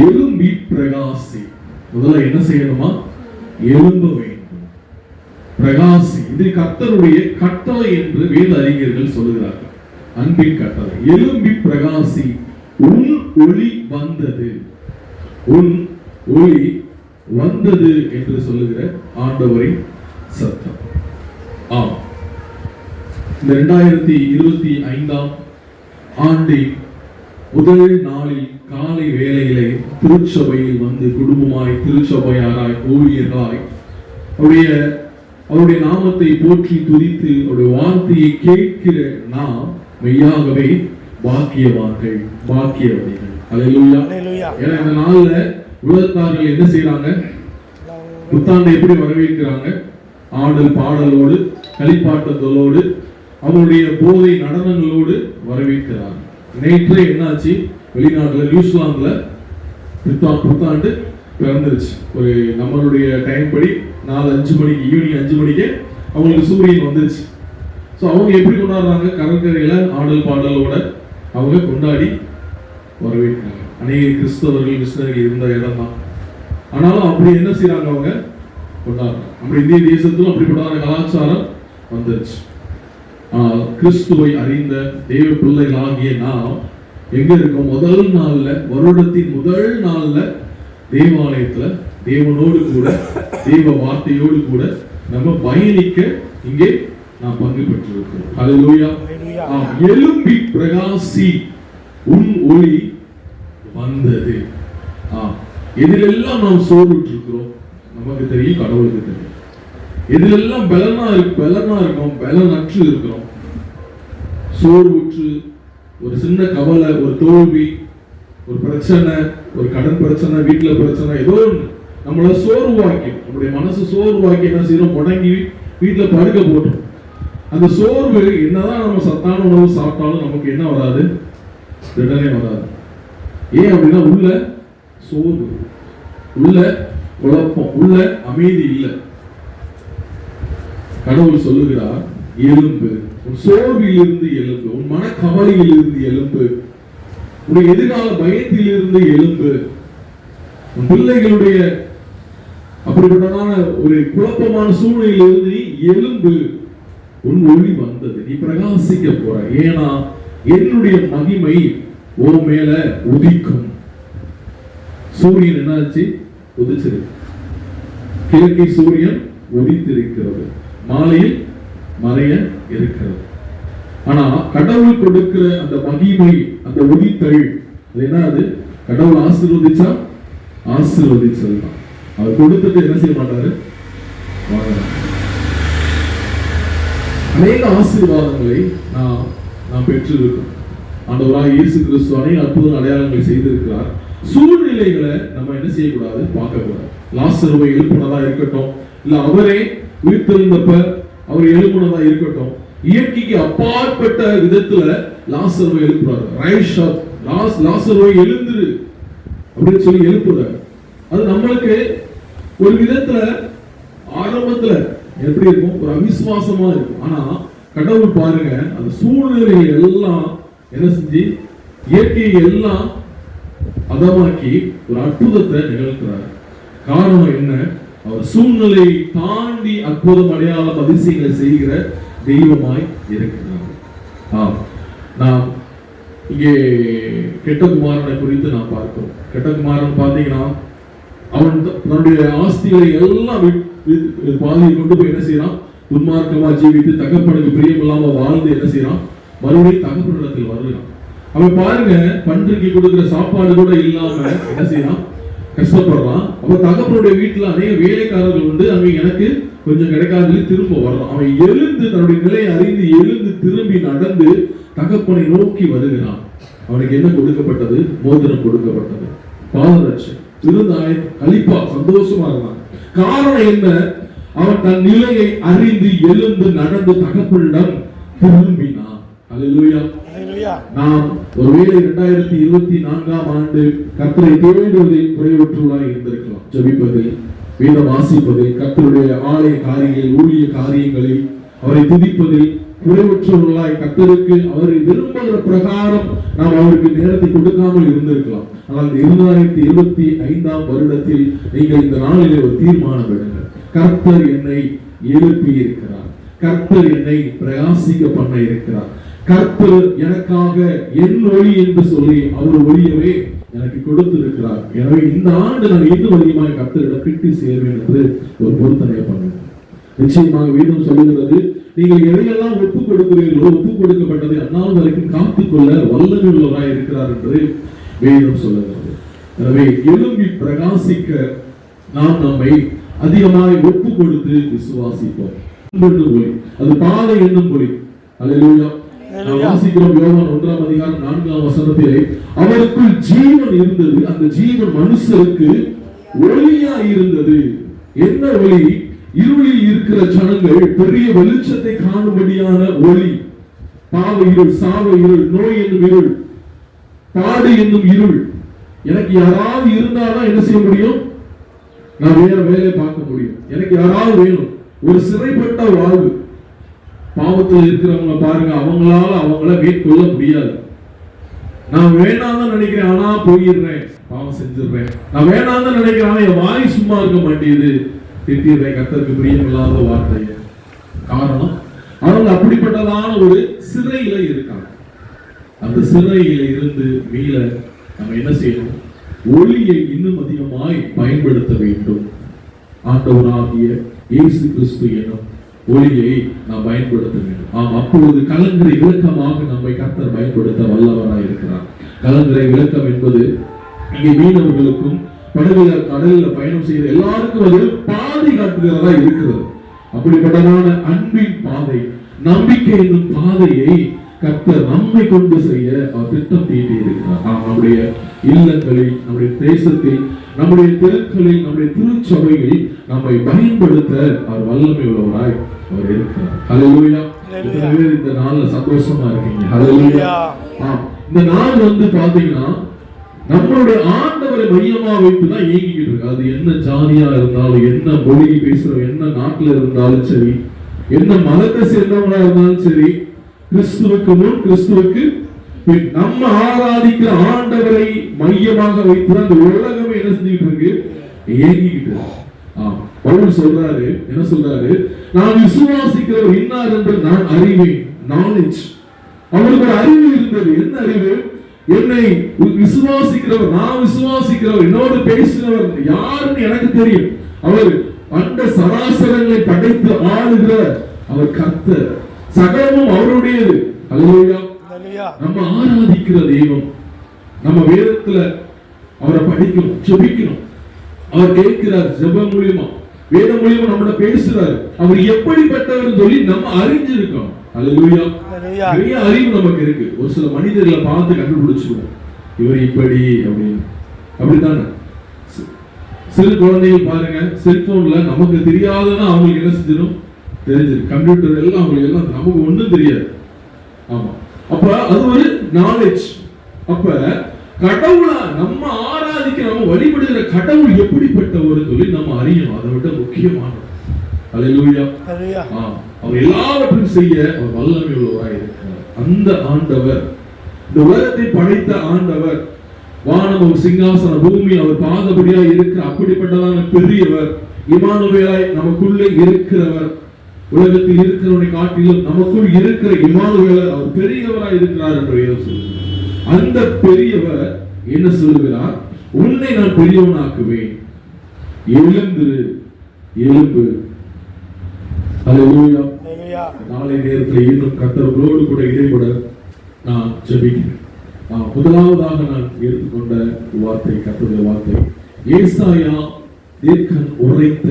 எழும்பி பிரகாசி. முதல்ல என்ன செய்யணுமா? எழும்ப வேண்டும், பிரகாசி. இது கர்த்தருடைய கட்டளை என்று வேத அறிஞர்கள் சொல்லுகிறார்கள். அன்பின் கட்டளை. எழும்பி பிரகாசி, உன் ஒளி வந்தது, உன் ஒளி வந்தது என்று சொல்லுகிற ஆண்டவரின் சத்தம். ஆம், இந்த 2025 ஆண்டின் முதல் நாளில் காலை வேளையிலே திருச்சபையில் வந்து குடும்பமாய், திருச்சபையாராய், ஊழியர்களாய் அவருடைய நாமத்தை போற்றி துதித்து அவருடைய வார்த்தையை கேட்கிற நாம் மெய்யாகவே பாக்கியவான்கள், பாக்கியவதிகள். அல்லேலூயா. ஏன்னா இந்த நாள்ல உலகத்தார்கள் என்ன செய்யறாங்க? புத்தாண்டை எப்படி வரவேற்கிறாங்க? ஆடல் பாடலோடு, களிப்பாட்டத்தோடு, அவருடைய போதை நடனங்களோடு வரவேற்கிறாங்க. நேற்றே என்னாச்சு? வெளிநாட்டுல நியூசிலாந்துல புத்தாண்டு பிறந்துருச்சு. ஒரு நம்மளுடைய டைம் படி 4-5 மணிக்கு, ஈவினிங் 5 மணிக்கு அவங்களுக்கு சூரியன் வந்துருச்சு. ஸோ அவங்க எப்படி கொண்டாடுறாங்க? கடற்கரையில ஆடல் பாடலோட அவங்க கொண்டாடி வரவேற்கிறாங்க. அநேக கிறிஸ்தவர்கள், கிறிஸ்தவர்கள் இருந்த இடம் தான். ஆனாலும் அப்படி என்ன செய்யறாங்க? அவங்க கொண்டாடுறாங்க. நம்ம இந்திய தேசத்திலும் அப்படிப்பட்ட கலாச்சாரம் வந்துருச்சு. கிறிஸ்துவை அறிந்த தேவ பிள்ளைகளாகிய நாம் எங்க இருக்கோம்? முதல் நாள்ல, வருடத்தின் முதல் நாள்ல தேவாலயத்துல தேவனோடு கூட, தேவ வார்த்தையோடு கூட நம்ம பயணிக்க இங்கே நாம் பங்கு பெற்றிருக்கிறோம். ஹல்லேலூயா. எழும்பி பிரகாசி, உன் ஒளி வந்தது. எதிலெல்லாம் நாம் சோர்வுற்று இருக்கிறோம் நமக்கு தெரியும், கடவுளுக்கு தெரியும். எதிலெல்லாம் பலனா இருக்கோம், பலனற்று இருக்கிறோம், சோர்வுற்று, ஒரு சின்ன கவலை, ஒரு தோல்வி, ஒரு பிரச்சனை, ஒரு கடன் பிரச்சனை, வீட்டுல பிரச்சனை, ஏதோ ஒன்று நம்மள சோர்வாக்கி, நம்முடைய மனசு சோர்வாக்கி என்ன செய்யணும்? முடங்கி வீட்டுல படுக்க போட்டோம். அந்த சோர்வு என்னதான் நம்ம சத்தான உணவு சாப்பிட்டாலும் நமக்கு என்ன வராது? திடனே வராது. ஏன் அப்படின்னா உள்ள சோர்வு, உள்ள குழப்பம், உள்ள அமைதி இல்லை. கடவுள் சொல்லுகிறார், எழும்பு, உன் சோர்வில் இருந்து எழும்பு, உன் மனக்கவலையில் இருந்து எழும்பு, உன் எதிர்கால பயத்தில் இருந்து எழும்பு, உன் பிள்ளைகளுடைய அப்படிப்பட்டதான ஒரு குழப்பமான சூழ்நிலையில் இருந்து எழும்பு, உன் ஒளி வந்தது, நீ பிரகாசிக்க போற. ஏன்னா என்னுடைய மகிமை உன் மேல உதிக்கும். சூரியன் என்னாச்சு? உதிச்சிருக்கு. கிழக்கே சூரியன் உதித்திருக்கிறது, மாலையில் மறைய இருக்கிறது. ஆனா கடவுள் கொடுக்கிற அந்த மகிமை, அந்த உதித்தல், அது என்ன? அது கடவுள் ஆசீர்வதிச்சா ஆசீர்வதிச்சதுதான். அவர் கொடுத்தது என்ன செய்ய மாட்டாரு? அநேக ஆசீர்வாதங்களை நாம் பெற்றிருக்கோம். ஆண்டவராகிய இயேசு கிறிஸ்து அநேக அற்புத அடையாளங்களை செய்திருக்கிறார். சூழ்நிலைகளை நம்ம என்ன செய்யக்கூடாது? பார்க்க கூடாது. லாசருவை எழுப்புனதா இருக்கட்டும், இல்ல அவரே உயிர்த்தெழுந்தப்ப அவர் எழுப்புனதா இருக்கட்டும், இயற்கைக்கு அப்பாற்பட்ட விதத்துல லாசருவை எழுப்புறாரு. ரைஸ் அப், லாசருவை எழுந்துரு அப்படின்னு சொல்லி எழுப்புறாரு. அது நம்மளுக்கு ஒரு விதத்துல ஆரம்பத்துல எப்படி இருக்கும்? ஒரு அவிசுவாசமா இருக்கும். ஆனா கடவுள் பாருங்க, அந்த சூழ்நிலைகள் எல்லாம் என்ன செஞ்சு இயற்கையை எல்லாம் அதமாக்கி ஒரு அற்புதத்தை நிகழ்த்துறாரு. காரணம் என்ன? அவர் சூழ்நிலையை தாண்டி அற்புதம், அடையாளம், அதிசயங்களை செய்கிற தெய்வமாய் இருக்கிறார். நாம் இங்கே கெட்ட குமாரனை குறித்து நாம் பார்க்கிறோம். கெட்ட குமாரன் பார்த்தீங்கன்னா அவன் தன்னுடைய ஆஸ்திகளை எல்லாம் பாதையை கொண்டு போய் என்ன செய்யறான்? துன்மார்க்கமா ஜீவித்து தகப்பனுக்கு பிரியம் இல்லாம வாழ்ந்து என்ன செய்யறான்? மறுபடியும் தகப்பனிடத்தில் வருகிறான். அவன் பாருங்க, பன்றிக்கு கொடுக்கிற சாப்பாடு கூட இல்லாம என்ன செய்யறான்? கஷ்டப்படுறான். அவன் தகப்பனுடைய வீட்டுல அநேக வேலைக்காரர்கள் உண்டு, அங்க எனக்கு கொஞ்சம் கிடைக்காது திரும்ப வர்றான். அவன் எழுந்து தன்னுடைய நிலையை அறிந்து எழுந்து திரும்பி நடந்து தகப்பனை நோக்கி வருகிறான். அவனுக்கு என்ன கொடுக்கப்பட்டது? மோதிரம் கொடுக்கப்பட்டது, பாதரட்சை, விருந்தாய், கலிப்பா, சந்தோஷமா இருந்தான். காரணம் என்ன? அவன் தன் நிலையை அறிந்து எழுந்து நடந்து தகப்பனிடம் திரும்பினான். அல்லேலூயா. நாம் ஒருவேளை 2024 ஆண்டு கர்த்தரை தேடுவதில் குறைவற்றவர்களாக இருந்திருக்கலாம். ஜெபிப்பதில், வேதம் வாசிப்பதில், கர்த்தருடைய ஆலய காரியங்களில், ஊழிய காரியங்களில், அவரை துதிப்பதில் குறைவற்றவர்களாய் கர்த்தருக்கு அவர் விரும்புகிற பிரகாரம் நாம் அவருக்கு நேரத்தை கொடுக்காமல் இருந்திருக்கலாம். ஆனால் 2025 வருடத்தில் நீங்கள் இந்த நாளிலே ஒரு தீர்மானம் எடுங்கள். கர்த்தர் என்னை எழுப்பி இருக்கிறார், கர்த்தர் என்னை பிரகாசிக்க பண்ண இருக்கிறார், கர்த்தர் எனக்காக என் ஒளி என்று சொல்லி அவர் ஒளியவே எனக்கு கொடுத்திருக்கிறார். எனவே இந்த ஆண்டு நான் இன்னும் அதிகமாக கர்த்தரிடம் கிட்டி சேர்வேன் என்று ஒரு பொருத்தனை பண்ணுங்க. நிச்சயமாக வேதம் சொல்லுகிறது, நீங்கள் எதையெல்லாம் ஒப்புக் கொடுக்கிறீர்களோ ஒப்புக் கொடுக்கப்பட்டதை அந்நாள் வரைக்கும் காத்துக்கொள்ள வல்லமை உள்ளவராய் இருக்கிறார் என்று வேதம் சொல்லுகிறது. எனவே எழும்பி பிரகாசிக்க நாம் நம்மை அதிகமாய் ஒப்பு கொடுத்து விசுவாசிப்போம். ஒளி அது பாதை என்னும் ஒளி. அல்லேலூயா. நாம் வாசிக்கிறோம் யோவான் 1ஆம் அதிகாரம் 4ஆம் வசனத்திலே, அவருக்குள் ஜீவன் இருந்தது, அந்த ஜீவன் மனுஷருக்கு ஒளியா இருந்தது. என்ன ஒளி? இருளில் இருக்கிற ஜனங்கள் பெரிய வெளிச்சத்தை காணும்படியான ஒளி. பாவ இருள், சாவ இருள், நோய் என்னும் இருள், பாடு என்னும் இருள். எனக்கு யாராவது இருந்தாதான் என்ன செய்ய முடியும்? நான் வேற வேலை பார்க்க முடியும். எனக்கு யாராவது வேணும். ஒரு சிறைப்பட்ட வாழ்வு. பாவத்தில் இருக்கிறவங்க பாருங்க, அவங்கள மேற்கொள்ள முடியாது. நான் வேணாம் தான் நினைக்கிறேன், ஆனா போயிடுறேன், பாவம் செஞ்சிடுறேன். நான் வேணாம் தான் நினைக்கிறேன், ஆனா என் வாய் சும்மா இருக்க மாட்டேங்குது, திட்டிடுறேன் கர்த்தருக்கு பிரியமில்லாத வார்த்தைய. காரணம், அவங்க அப்படிப்பட்டதான ஒரு சிறையில இருக்காங்க. அந்த சிறையில இருந்து மீள நம்ம என்ன செய்யணும்? ஒளியை இன்னும் அதிகமாய் பயன்படுத்த வேண்டும். ஆண்டவராகிய இயேசு கிறிஸ்து எனும் ஒளியை நாம் பயன்படுத்த வேண்டும். அப்பொழுது கலங்கரை விளக்கமாக நம்மை கர்த்தர் பயன்படுத்த வல்லவராய் இருக்கிறார். கலங்கரை விளக்கம் என்பது இங்கே மீனவர்களுக்கும் படகுல கடலில் பயணம் செய்த எல்லாருக்கும் அது பாதை காட்டுகிறதா இருக்கிறது. அப்படிப்பட்டதான அன்பின் பாதை, நம்பிக்கை என்னும் பாதையை கர்த்தர் நம்மை கொண்டு செய்ய அவர் திட்டம் தீட்டி இருக்கிறார். நம்முடைய இல்லங்களில், நம்முடைய தேசத்தில், நம்முடைய தெருக்களில், நம்முடைய திருச்சபையில் நம்மை பயன்படுத்த அவர் வல்லமை உள்ளவராய் அவர் இருக்கிறார். ஹல்லேலூயா. இந்த நாள்ல சந்தோஷமா இருக்கீங்க. ஹல்லேலூயா. இந்த நாள் பாத்தீங்கன்னா நம்மளுடைய ஆண்டவரை மையமா வைத்துதான் இயங்கிக்கிட்டு இருக்கு. அது என்ன ஜாதியா இருந்தாலும், என்ன மொழி பேசுறோம், என்ன நாட்டுல இருந்தாலும் சரி, என்ன மதத்தை சேர்ந்தவங்களா இருந்தாலும் சரி, கிறிஸ்துவுக்கு முன் கிறிஸ்துவுக்கு பின் நம்ம ஆராதிக்கிற ஆண்டவரை மையமாக வைத்து அந்த உலகமே என்ன செஞ்சுக்கிட்டு இருக்கு? இயங்கிக்கிட்டு இருக்கு. பவுல் சொல்றாரு, என்ன சொல்றாரு? நான் விசுவாசிக்கிறவர் இன்னார் என்று நான் அறிவேன். நாலேஜ். அவருக்கு ஒரு அறிவு இருந்தது. என்ன அறிவு? என்னை விசுவாசிக்கிறவர், நான் விசுவாசிக்கிறவர், என்னோடு பேசினவர் யாருன்னு எனக்கு தெரியும். அவர் அண்ட சராசரங்களை படைத்து ஆளுகிற அவர் கர்த்தர். சகலமும் அவருடையது. அல்லேலூயா. நம்ம ஆராதிக்கிற தெய்வம். நம்ம வேதத்துல அவரை படிக்கணும், ஜெபிக்கணும். அவர் கேட்கிறார் ஜெபம் மூலமா, வேதம் மூலமா நம்மள பேசுறாரு. அவர் எப்படிப்பட்டவர் சொல்லி நம்ம அறிஞ்சிருக்கோம். அல்லேலூயா. நிறைய அறிவு நமக்கு இருக்கு. ஒரு சில மனிதர்களை பார்த்து கண்டுபிடிச்சிருவோம், இவர் இப்படி அப்படின்னு. அப்படித்தானே? சிறு குழந்தைகள் பாருங்க, செல்போன்ல நமக்கு தெரியாதுன்னா அவங்களுக்கு என்ன செஞ்சிடும்? தெரிஞ்சிருக்கு. கம்ப்யூட்டர் எல்லாம் அவங்களுக்கு எல்லாம் நமக்கு ஒண்ணும் தெரியாது. ஆமா. அப்ப அது ஒரு நாலேஜ். அப்ப கடவுளை நம்ம ஆராதிக்க, நம்ம வழிபடுகிற கடவுள் எப்படிப்பட்டவர் சொல்லி நம்ம அறியணும். அதை விட முக்கியமானது. அல்லேலூயா. அவர் எல்லாவற்றையும் செய்ய அவர் வல்லமை உள்ளவராய் இருக்கிறார். அந்த ஆண்டவர், இந்த உலகத்தை படைத்த ஆண்டவர், வானம் ஒரு சிங்காசன, பூமி அவர் பாதபடியா இருக்கிற அப்படிப்பட்டதான பெரியவர், இம்மானுவேலாய் நமக்குள்ளே இருக்கிறவர், உலகத்தில் இருக்கிறவனை காட்டிலும் நமக்குள் இருக்கிற இம்மானுவேலர் அவர் பெரியவராய் இருக்கிறார் என்று வேதம் சொல்லுகிறார். அந்த பெரியவர் என்ன சொல்லுகிறார்? உன்னை நான் பெரியவனாக்குவேன், எழுந்திரு, எழும்பு. அல்லேலூயா. நாளை நேரத்தில் இன்னும் கர்த்தரோடு கூட இடைபட நான் ஜெபிக்கிறேன். முதலாவதாக நான் எடுத்துக்கொண்ட வார்த்தை கர்த்தருடைய வார்த்தை. ஏசாயா தீர்க்கன் உரைத்த